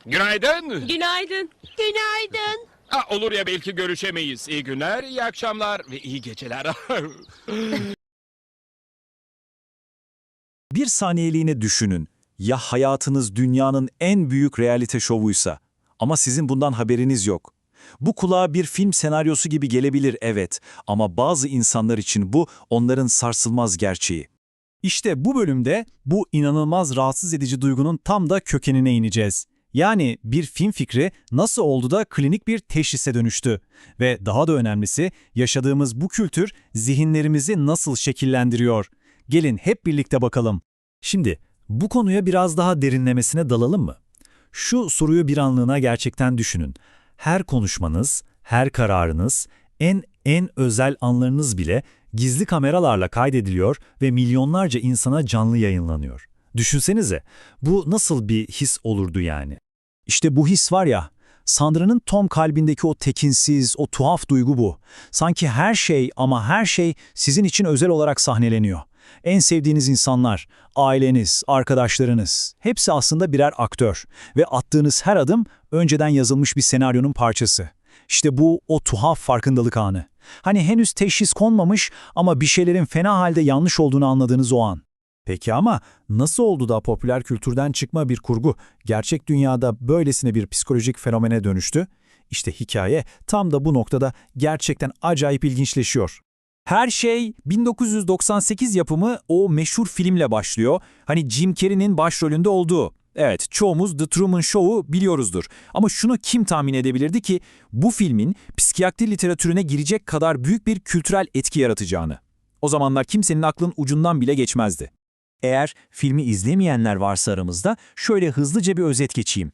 Günaydın. Günaydın. Günaydın. Olur ya belki görüşemeyiz. İyi günler, iyi akşamlar ve iyi geceler. Bir saniyeliğine düşünün. Ya hayatınız dünyanın en büyük realite şovuysa ama sizin bundan haberiniz yok. Bu kulağa bir film senaryosu gibi gelebilir, evet, ama bazı insanlar için bu onların sarsılmaz gerçeği. İşte bu bölümde bu inanılmaz rahatsız edici duygunun tam da kökenine ineceğiz. Yani bir film fikri nasıl oldu da klinik bir teşhise dönüştü? Ve daha da önemlisi, yaşadığımız bu kültür zihinlerimizi nasıl şekillendiriyor? Gelin hep birlikte bakalım. Şimdi bu konuya biraz daha derinlemesine dalalım mı? Şu soruyu bir anlığına gerçekten düşünün. Her konuşmanız, her kararınız, en özel anlarınız bile gizli kameralarla kaydediliyor ve milyonlarca insana canlı yayınlanıyor. Düşünsenize, bu nasıl bir his olurdu yani? İşte bu his var ya, Sandra'nın Tom kalbindeki o tekinsiz, o tuhaf duygu bu. Sanki her şey ama her şey sizin için özel olarak sahneleniyor. En sevdiğiniz insanlar, aileniz, arkadaşlarınız, hepsi aslında birer aktör ve attığınız her adım önceden yazılmış bir senaryonun parçası. İşte bu o tuhaf farkındalık anı. Hani henüz teşhis konmamış ama bir şeylerin fena halde yanlış olduğunu anladığınız o an. Peki ama nasıl oldu da popüler kültürden çıkma bir kurgu gerçek dünyada böylesine bir psikolojik fenomene dönüştü? İşte hikaye tam da bu noktada gerçekten acayip ilginçleşiyor. Her şey 1998 yapımı o meşhur filmle başlıyor. Hani Jim Carrey'nin başrolünde olduğu. Evet, çoğumuz The Truman Show'u biliyoruzdur. Ama şunu kim tahmin edebilirdi ki bu filmin psikiyatri literatürüne girecek kadar büyük bir kültürel etki yaratacağını? O zamanlar kimsenin aklın ucundan bile geçmezdi. Eğer filmi izlemeyenler varsa aramızda şöyle hızlıca bir özet geçeyim.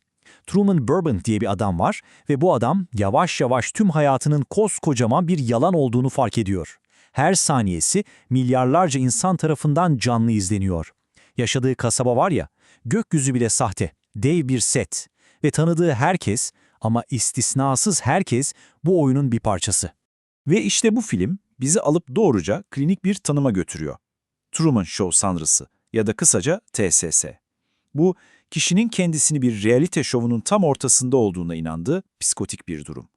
Truman Burbank diye bir adam var ve bu adam yavaş yavaş tüm hayatının koskocaman bir yalan olduğunu fark ediyor. Her saniyesi milyarlarca insan tarafından canlı izleniyor. Yaşadığı kasaba var ya, gökyüzü bile sahte, dev bir set ve tanıdığı herkes ama istisnasız herkes bu oyunun bir parçası. Ve işte bu film bizi alıp doğruca klinik bir tanıma götürüyor. Truman Show sanrısı ya da kısaca TSS. Bu, kişinin kendisini bir realite şovunun tam ortasında olduğuna inandığı psikotik bir durum.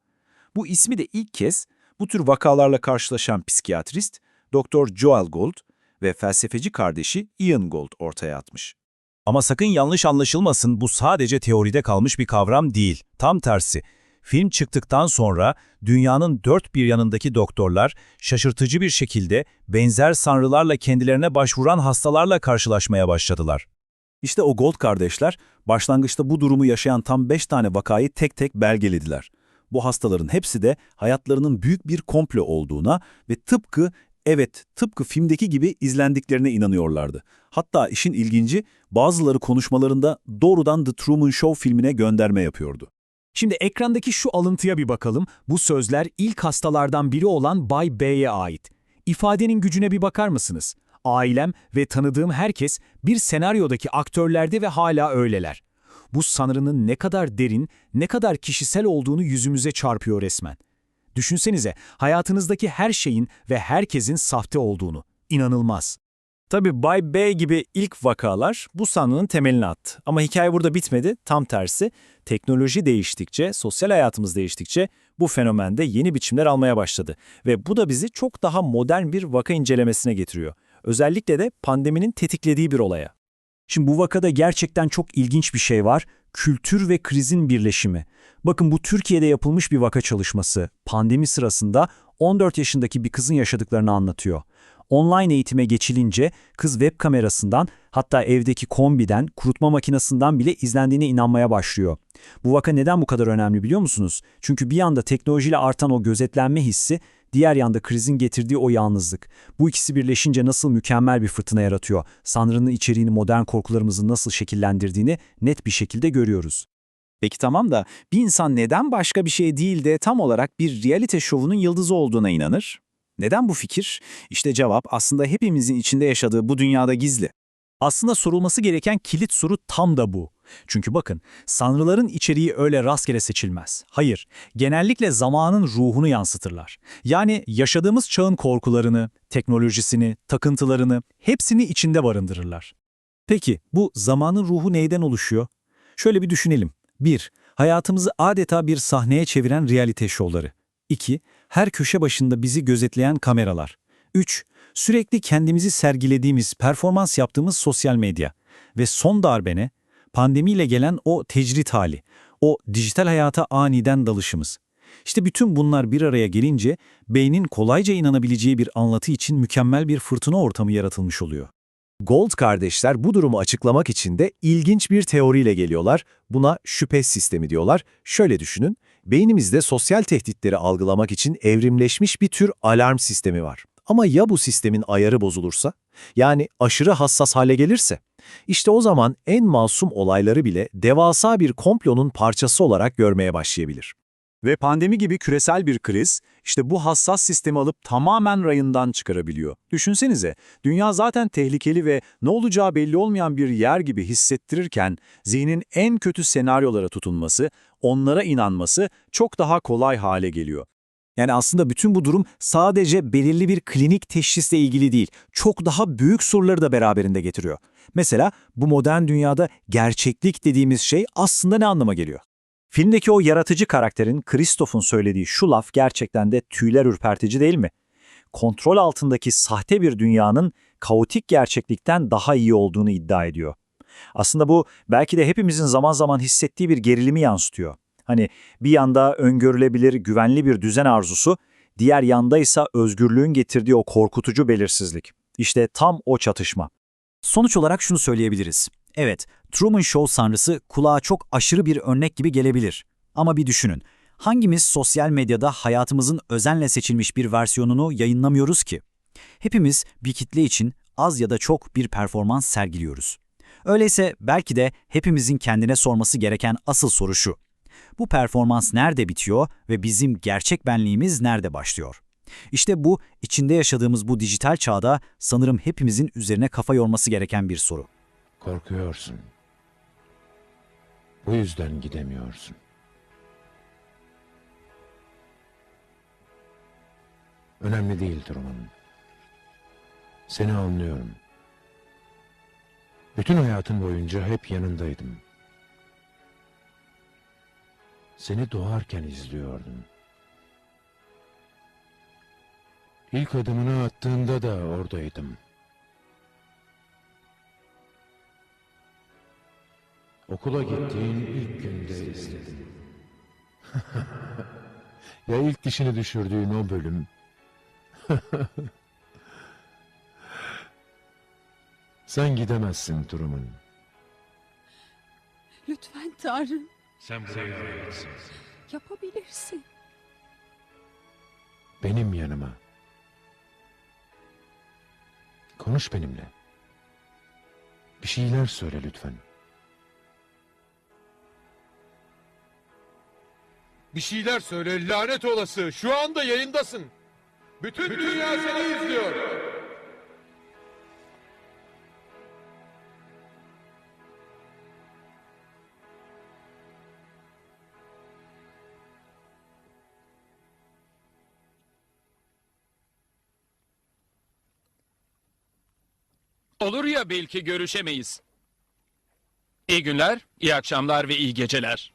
Bu ismi de ilk kez bu tür vakalarla karşılaşan psikiyatrist Dr. Joel Gold ve felsefeci kardeşi Ian Gold ortaya atmış. Ama sakın yanlış anlaşılmasın, bu sadece teoride kalmış bir kavram değil. Tam tersi. Film çıktıktan sonra dünyanın dört bir yanındaki doktorlar şaşırtıcı bir şekilde benzer sanrılarla kendilerine başvuran hastalarla karşılaşmaya başladılar. İşte o Gold kardeşler başlangıçta bu durumu yaşayan tam 5 tane vakayı tek tek belgelediler. Bu hastaların hepsi de hayatlarının büyük bir komplo olduğuna ve tıpkı filmdeki gibi izlendiklerine inanıyorlardı. Hatta işin ilginci, bazıları konuşmalarında doğrudan The Truman Show filmine gönderme yapıyordu. Şimdi ekrandaki şu alıntıya bir bakalım. Bu sözler ilk hastalardan biri olan Bay B'ye ait. İfadenin gücüne bir bakar mısınız? Ailem ve tanıdığım herkes bir senaryodaki aktörlerdi ve hala öyleler. Bu sanrının ne kadar derin, ne kadar kişisel olduğunu yüzümüze çarpıyor resmen. Düşünsenize, hayatınızdaki her şeyin ve herkesin sahte olduğunu. İnanılmaz. Tabii Bay B gibi ilk vakalar bu sanrının temelini attı. Ama hikaye burada bitmedi, tam tersi. Teknoloji değiştikçe, sosyal hayatımız değiştikçe bu fenomen de yeni biçimler almaya başladı. Ve bu da bizi çok daha modern bir vaka incelemesine getiriyor. Özellikle de pandeminin tetiklediği bir olaya. Şimdi bu vakada gerçekten çok ilginç bir şey var. Kültür ve krizin birleşimi. Bakın, bu Türkiye'de yapılmış bir vaka çalışması. Pandemi sırasında 14 yaşındaki bir kızın yaşadıklarını anlatıyor. Online eğitime geçilince kız web kamerasından, hatta evdeki kombiden, kurutma makinesinden bile izlendiğine inanmaya başlıyor. Bu vaka neden bu kadar önemli biliyor musunuz? Çünkü bir yanda teknolojiyle artan o gözetlenme hissi, diğer yanda krizin getirdiği o yalnızlık. Bu ikisi birleşince nasıl mükemmel bir fırtına yaratıyor. Sanrının içeriğini modern korkularımızı nasıl şekillendirdiğini net bir şekilde görüyoruz. Peki tamam da bir insan neden başka bir şey değil de tam olarak bir realite şovunun yıldızı olduğuna inanır? Neden bu fikir? İşte cevap aslında hepimizin içinde yaşadığı bu dünyada gizli. Aslında sorulması gereken kilit soru tam da bu. Çünkü bakın, sanrıların içeriği öyle rastgele seçilmez. Hayır, genellikle zamanın ruhunu yansıtırlar. Yani yaşadığımız çağın korkularını, teknolojisini, takıntılarını hepsini içinde barındırırlar. Peki bu zamanın ruhu neyden oluşuyor? Şöyle bir düşünelim. 1. Hayatımızı adeta bir sahneye çeviren realite şovları. 2. Her köşe başında bizi gözetleyen kameralar. 3. Sürekli kendimizi sergilediğimiz, performans yaptığımız sosyal medya. Ve son darbe ne? Pandemiyle gelen o tecrit hali, o dijital hayata aniden dalışımız. İşte bütün bunlar bir araya gelince beynin kolayca inanabileceği bir anlatı için mükemmel bir fırtına ortamı yaratılmış oluyor. Gold kardeşler bu durumu açıklamak için de ilginç bir teoriyle geliyorlar. Buna şüphe sistemi diyorlar. Şöyle düşünün, beynimizde sosyal tehditleri algılamak için evrimleşmiş bir tür alarm sistemi var. Ama ya bu sistemin ayarı bozulursa? Yani aşırı hassas hale gelirse? İşte o zaman en masum olayları bile devasa bir komplonun parçası olarak görmeye başlayabilir. Ve pandemi gibi küresel bir kriz, işte bu hassas sistemi alıp tamamen rayından çıkarabiliyor. Düşünsenize, dünya zaten tehlikeli ve ne olacağı belli olmayan bir yer gibi hissettirirken, zihnin en kötü senaryolara tutunması, onlara inanması çok daha kolay hale geliyor. Yani aslında bütün bu durum sadece belirli bir klinik teşhisle ilgili değil, çok daha büyük soruları da beraberinde getiriyor. Mesela bu modern dünyada gerçeklik dediğimiz şey aslında ne anlama geliyor? Filmdeki o yaratıcı karakterin, Christoph'un söylediği şu laf gerçekten de tüyler ürpertici değil mi? Kontrol altındaki sahte bir dünyanın kaotik gerçeklikten daha iyi olduğunu iddia ediyor. Aslında bu belki de hepimizin zaman zaman hissettiği bir gerilimi yansıtıyor. Hani bir yanda öngörülebilir, güvenli bir düzen arzusu, diğer yanda ise özgürlüğün getirdiği o korkutucu belirsizlik. İşte tam o çatışma. Sonuç olarak şunu söyleyebiliriz. Evet, Truman Show sanrısı kulağa çok aşırı bir örnek gibi gelebilir. Ama bir düşünün, hangimiz sosyal medyada hayatımızın özenle seçilmiş bir versiyonunu yayınlamıyoruz ki? Hepimiz bir kitle için az ya da çok bir performans sergiliyoruz. Öyleyse belki de hepimizin kendine sorması gereken asıl soru şu: bu performans nerede bitiyor ve bizim gerçek benliğimiz nerede başlıyor? İşte bu, içinde yaşadığımız bu dijital çağda sanırım hepimizin üzerine kafa yorması gereken bir soru. Korkuyorsun. Bu yüzden gidemiyorsun. Önemli değil Truman. Seni anlıyorum. Bütün hayatın boyunca hep yanındaydım. Seni doğarken izliyordum. İlk adımını attığında da oradaydım. Okula gittiğin ilk günde izledim. Ya ilk dişini düşürdüğün o bölüm? Sen gidemezsin Truman. Lütfen Tanrım, Sen buraya aitsin. yapabilirsin. Benim yanıma. Konuş benimle. Bir şeyler söyle lütfen. Bir şeyler söyle lanet olası. Şu anda yayındasın. Bütün dünya seni izliyor. Olur ya belki görüşemeyiz. İyi günler, iyi akşamlar ve iyi geceler.